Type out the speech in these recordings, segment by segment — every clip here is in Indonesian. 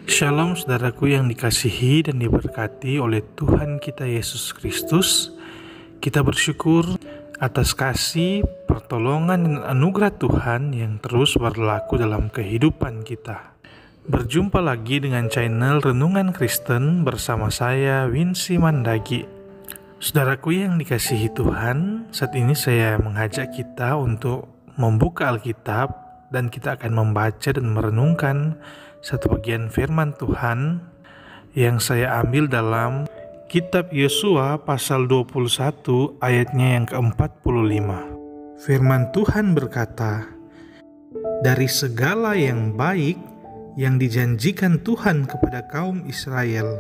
Shalom saudaraku yang dikasihi dan diberkati oleh Tuhan kita Yesus Kristus. Kita bersyukur atas kasih, pertolongan, dan anugerah Tuhan yang terus berlaku dalam kehidupan kita. Berjumpa lagi dengan channel Renungan Kristen bersama saya, Winsi Mandagi. Saudaraku yang dikasihi Tuhan, saat ini saya mengajak kita untuk membuka Alkitab dan kita akan membaca dan merenungkan satu bagian firman Tuhan yang saya ambil dalam kitab Yosua pasal 21 ayatnya yang ke-45. Firman Tuhan berkata, "Dari segala yang baik yang dijanjikan Tuhan kepada kaum Israel,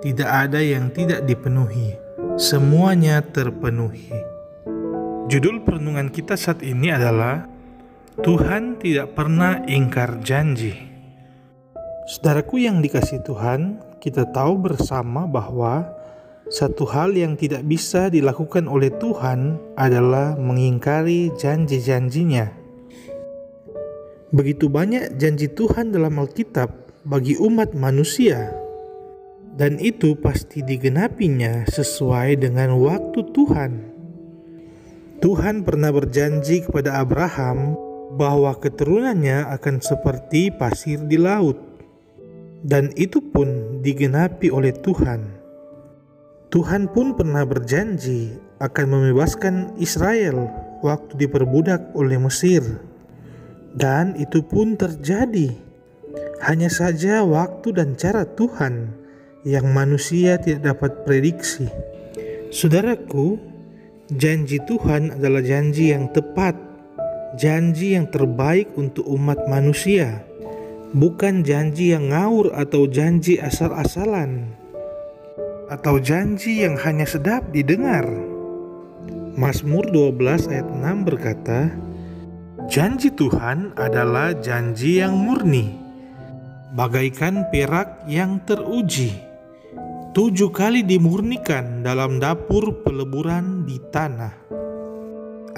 tidak ada yang tidak dipenuhi, semuanya terpenuhi." Judul perenungan kita saat ini adalah Tuhan tidak pernah ingkar janji. Saudaraku yang dikasihi Tuhan, kita tahu bersama bahwa satu hal yang tidak bisa dilakukan oleh Tuhan adalah mengingkari janji-janjinya. Begitu banyak janji Tuhan dalam Alkitab bagi umat manusia, dan itu pasti digenapinya sesuai dengan waktu Tuhan. Tuhan pernah berjanji kepada Abraham bahwa keturunannya akan seperti pasir di laut. Dan itu pun digenapi oleh Tuhan. Tuhan pun pernah berjanji akan membebaskan Israel waktu diperbudak oleh Mesir. Dan itu pun terjadi. Hanya saja waktu dan cara Tuhan yang manusia tidak dapat prediksi. Saudaraku, janji Tuhan adalah janji yang tepat, janji yang terbaik untuk umat manusia. Bukan janji yang ngawur atau janji asal-asalan, atau janji yang hanya sedap didengar. Mazmur 12 ayat 6 berkata, "Janji Tuhan adalah janji yang murni, bagaikan perak yang teruji, 7 kali dimurnikan dalam dapur peleburan di tanah."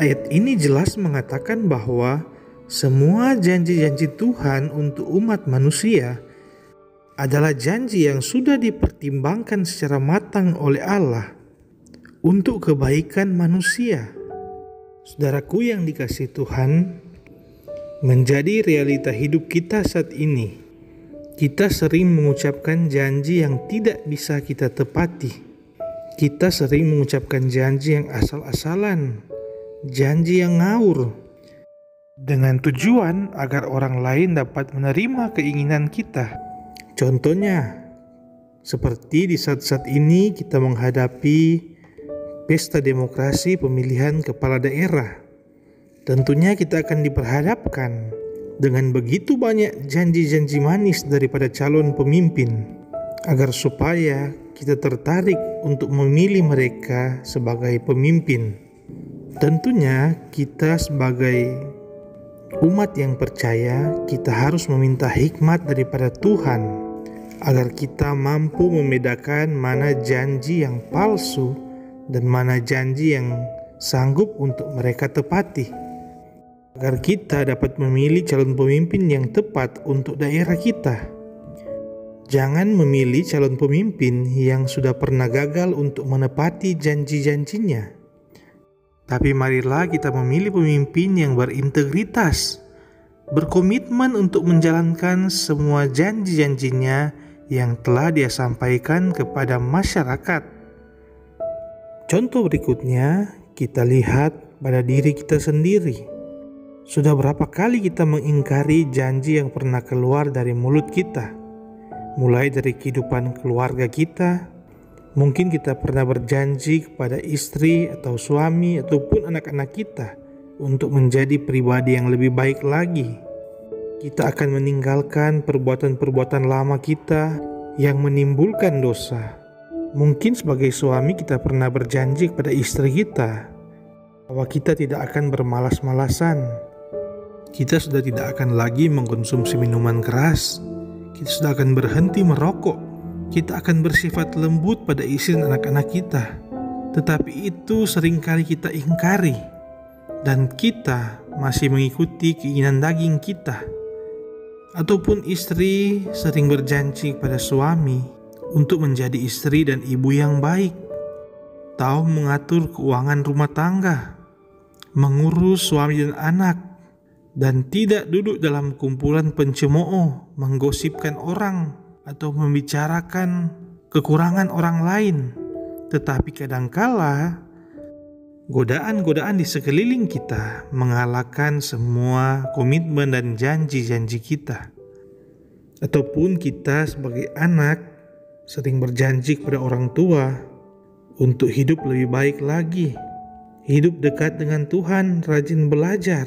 Ayat ini jelas mengatakan bahwa semua janji-janji Tuhan untuk umat manusia adalah janji yang sudah dipertimbangkan secara matang oleh Allah untuk kebaikan manusia. Saudaraku yang dikasihi Tuhan, menjadi realita hidup kita saat ini, kita sering mengucapkan janji yang tidak bisa kita tepati. Kita sering mengucapkan janji yang asal-asalan, janji yang ngawur, dengan tujuan agar orang lain dapat menerima keinginan kita. Contohnya, seperti di saat-saat ini kita menghadapi pesta demokrasi pemilihan kepala daerah. Tentunya kita akan diperhadapkan dengan begitu banyak janji-janji manis daripada calon pemimpin, agar supaya kita tertarik untuk memilih mereka sebagai pemimpin. Tentunya kita sebagai umat yang percaya, kita harus meminta hikmat daripada Tuhan agar kita mampu membedakan mana janji yang palsu dan mana janji yang sanggup untuk mereka tepati, agar kita dapat memilih calon pemimpin yang tepat untuk daerah kita. Jangan memilih calon pemimpin yang sudah pernah gagal untuk menepati janji-janjinya. Tapi marilah kita memilih pemimpin yang berintegritas, berkomitmen untuk menjalankan semua janji-janjinya yang telah dia sampaikan kepada masyarakat. Contoh berikutnya, kita lihat pada diri kita sendiri. Sudah berapa kali kita mengingkari janji yang pernah keluar dari mulut kita? Mulai dari kehidupan keluarga kita. Mungkin kita pernah berjanji kepada istri atau suami ataupun anak-anak kita untuk menjadi pribadi yang lebih baik lagi. Kita akan meninggalkan perbuatan-perbuatan lama kita yang menimbulkan dosa. Mungkin sebagai suami kita pernah berjanji kepada istri kita bahwa kita tidak akan bermalas-malasan. Kita sudah tidak akan lagi mengkonsumsi minuman keras. Kita sudah akan berhenti merokok. Kita akan bersifat lembut pada istri dan anak-anak kita. Tetapi itu seringkali kita ingkari, dan kita masih mengikuti keinginan daging kita. Ataupun istri sering berjanji kepada suami untuk menjadi istri dan ibu yang baik, tahu mengatur keuangan rumah tangga, mengurus suami dan anak, dan tidak duduk dalam kumpulan pencemooh, menggosipkan orang, atau membicarakan kekurangan orang lain. Tetapi kadangkala godaan-godaan di sekeliling kita mengalahkan semua komitmen dan janji-janji kita. Ataupun kita sebagai anak sering berjanji kepada orang tua untuk hidup lebih baik lagi, hidup dekat dengan Tuhan, rajin belajar.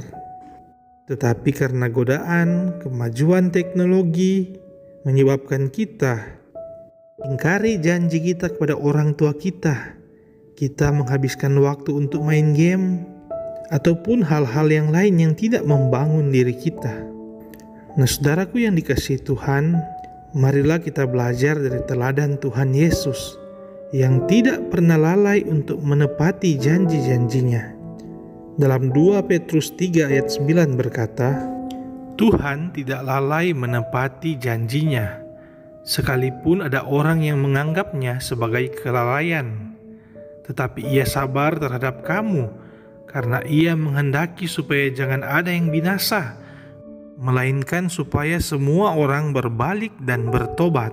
Tetapi karena godaan, kemajuan teknologi menyebabkan kita ingkari janji kita kepada orang tua kita. Kita menghabiskan waktu untuk main game ataupun hal-hal yang lain yang tidak membangun diri kita. Nah, saudaraku yang dikasihi Tuhan, marilah kita belajar dari teladan Tuhan Yesus yang tidak pernah lalai untuk menepati janji-janjinya. Dalam 2 Petrus 3 ayat 9 berkata, Tuhan tidak lalai menepati janjinya, sekalipun ada orang yang menganggapnya sebagai kelalaian. Tetapi ia sabar terhadap kamu, karena ia menghendaki supaya jangan ada yang binasa, melainkan supaya semua orang berbalik dan bertobat.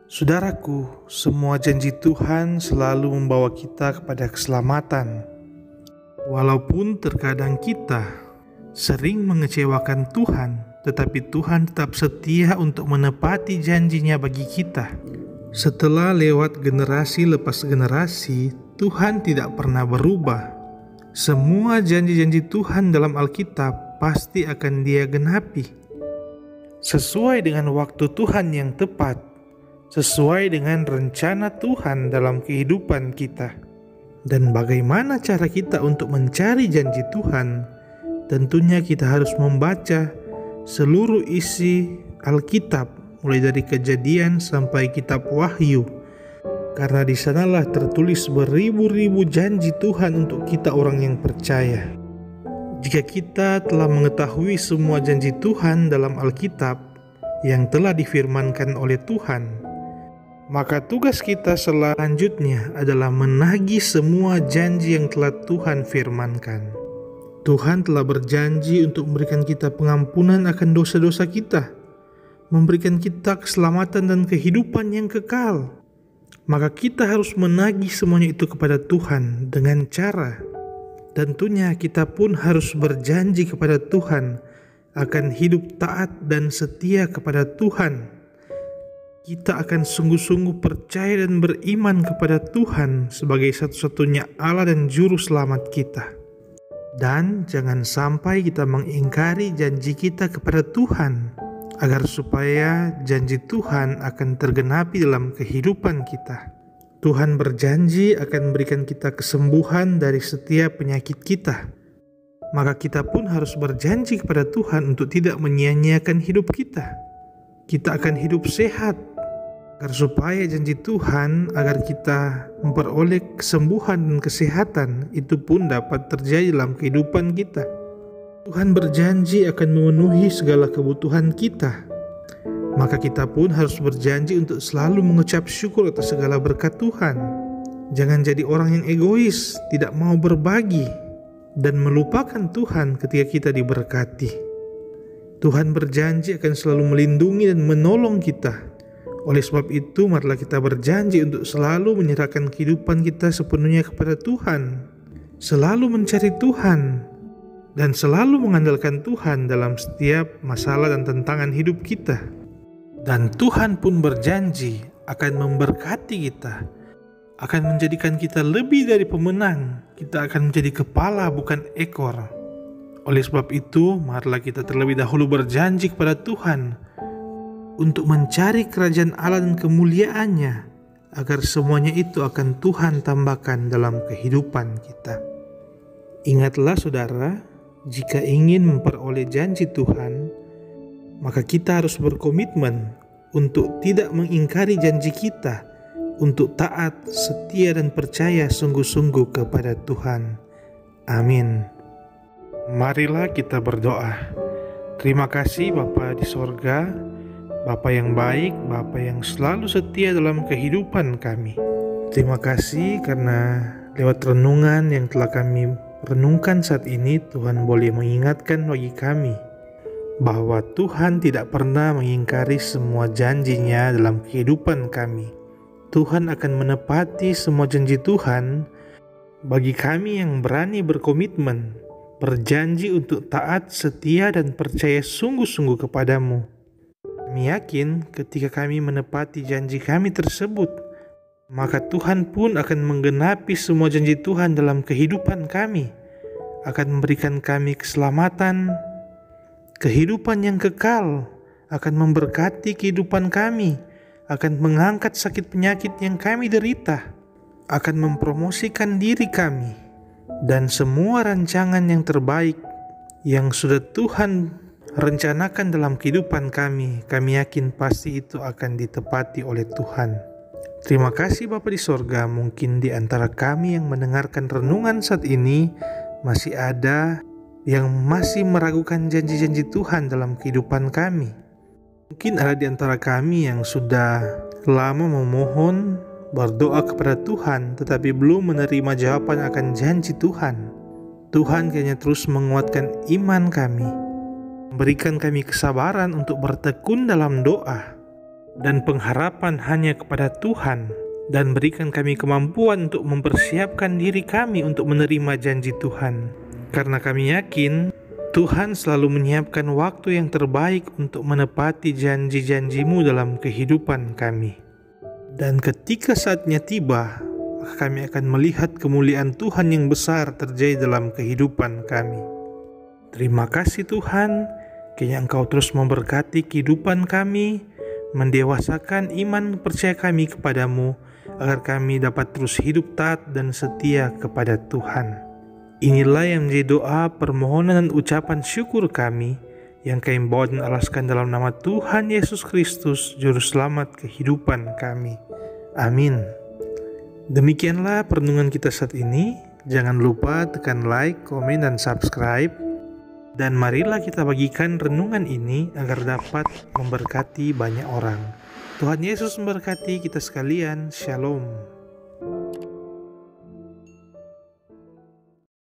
Saudaraku, semua janji Tuhan selalu membawa kita kepada keselamatan. Walaupun terkadang kita sering mengecewakan Tuhan, tetapi Tuhan tetap setia untuk menepati janjinya bagi kita. Setelah lewat generasi lepas generasi, Tuhan tidak pernah berubah. Semua janji-janji Tuhan dalam Alkitab pasti akan Dia genapi. Sesuai dengan waktu Tuhan yang tepat, sesuai dengan rencana Tuhan dalam kehidupan kita. Dan bagaimana cara kita untuk mencari janji Tuhan? Tentunya kita harus membaca seluruh isi Alkitab, mulai dari Kejadian sampai kitab Wahyu, karena di sanalah tertulis beribu-ribu janji Tuhan untuk kita orang yang percaya. Jika kita telah mengetahui semua janji Tuhan dalam Alkitab yang telah difirmankan oleh Tuhan, maka tugas kita selanjutnya adalah menagih semua janji yang telah Tuhan firmankan. Tuhan telah berjanji untuk memberikan kita pengampunan akan dosa-dosa kita, memberikan kita keselamatan dan kehidupan yang kekal. Maka kita harus menagih semuanya itu kepada Tuhan dengan cara, tentunya kita pun harus berjanji kepada Tuhan akan hidup taat dan setia kepada Tuhan. Kita akan sungguh-sungguh percaya dan beriman kepada Tuhan sebagai satu-satunya Allah dan Juru Selamat kita. Dan jangan sampai kita mengingkari janji kita kepada Tuhan, agar supaya janji Tuhan akan tergenapi dalam kehidupan kita. Tuhan berjanji akan memberikan kita kesembuhan dari setiap penyakit kita. Maka kita pun harus berjanji kepada Tuhan untuk tidak menyia-nyiakan hidup kita. Kita akan hidup sehat, agar supaya janji Tuhan agar kita memperoleh kesembuhan dan kesehatan itu pun dapat terjadi dalam kehidupan kita. Tuhan berjanji akan memenuhi segala kebutuhan kita. Maka kita pun harus berjanji untuk selalu mengucap syukur atas segala berkat Tuhan. Jangan jadi orang yang egois, tidak mau berbagi, dan melupakan Tuhan ketika kita diberkati. Tuhan berjanji akan selalu melindungi dan menolong kita. Oleh sebab itu, marilah kita berjanji untuk selalu menyerahkan kehidupan kita sepenuhnya kepada Tuhan, selalu mencari Tuhan, dan selalu mengandalkan Tuhan dalam setiap masalah dan tantangan hidup kita. Dan Tuhan pun berjanji akan memberkati kita, akan menjadikan kita lebih dari pemenang. Kita akan menjadi kepala bukan ekor. Oleh sebab itu, marilah kita terlebih dahulu berjanji kepada Tuhan untuk mencari kerajaan Allah dan kemuliaannya, agar semuanya itu akan Tuhan tambahkan dalam kehidupan kita. Ingatlah saudara, jika ingin memperoleh janji Tuhan, maka kita harus berkomitmen untuk tidak mengingkari janji kita, untuk taat, setia dan percaya sungguh-sungguh kepada Tuhan. Amin. Marilah kita berdoa. Terima kasih Bapa di sorga, Bapa yang baik, Bapa yang selalu setia dalam kehidupan kami. Terima kasih karena lewat renungan yang telah kami renungkan saat ini, Tuhan boleh mengingatkan bagi kami bahwa Tuhan tidak pernah mengingkari semua janjinya dalam kehidupan kami. Tuhan akan menepati semua janji Tuhan bagi kami yang berani berkomitmen, berjanji untuk taat, setia, dan percaya sungguh-sungguh kepadamu. Kami yakin ketika kami menepati janji kami tersebut, maka Tuhan pun akan menggenapi semua janji Tuhan dalam kehidupan kami, akan memberikan kami keselamatan, kehidupan yang kekal, akan memberkati kehidupan kami, akan mengangkat sakit penyakit yang kami derita, akan mempromosikan diri kami, dan semua rancangan yang terbaik yang sudah Tuhan rencanakan dalam kehidupan kami yakin pasti itu akan ditepati oleh Tuhan. Terima kasih Bapa di sorga, mungkin di antara kami yang mendengarkan renungan saat ini masih ada yang masih meragukan janji-janji Tuhan dalam kehidupan kami. Mungkin ada di antara kami yang sudah lama memohon, berdoa kepada Tuhan, tetapi belum menerima jawaban akan janji Tuhan. Tuhan kiranya terus menguatkan iman kami, memberikan kami kesabaran untuk bertekun dalam doa dan pengharapan hanya kepada Tuhan, dan berikan kami kemampuan untuk mempersiapkan diri kami untuk menerima janji Tuhan. Karena kami yakin Tuhan selalu menyiapkan waktu yang terbaik untuk menepati janji-janji-Mu dalam kehidupan kami. Dan ketika saatnya tiba, maka kami akan melihat kemuliaan Tuhan yang besar terjadi dalam kehidupan kami. Terima kasih Tuhan, kiranya Engkau terus memberkati kehidupan kami, mendewasakan iman percaya kami kepadamu, agar kami dapat terus hidup taat dan setia kepada Tuhan. Inilah yang menjadi doa, permohonan, dan ucapan syukur kami yang kami bawa dan alaskan dalam nama Tuhan Yesus Kristus, Juru Selamat kehidupan kami. Amin. Demikianlah perenungan kita saat ini. Jangan lupa tekan like, komen, dan subscribe. Dan marilah kita bagikan renungan ini agar dapat memberkati banyak orang. Tuhan Yesus memberkati kita sekalian. Shalom.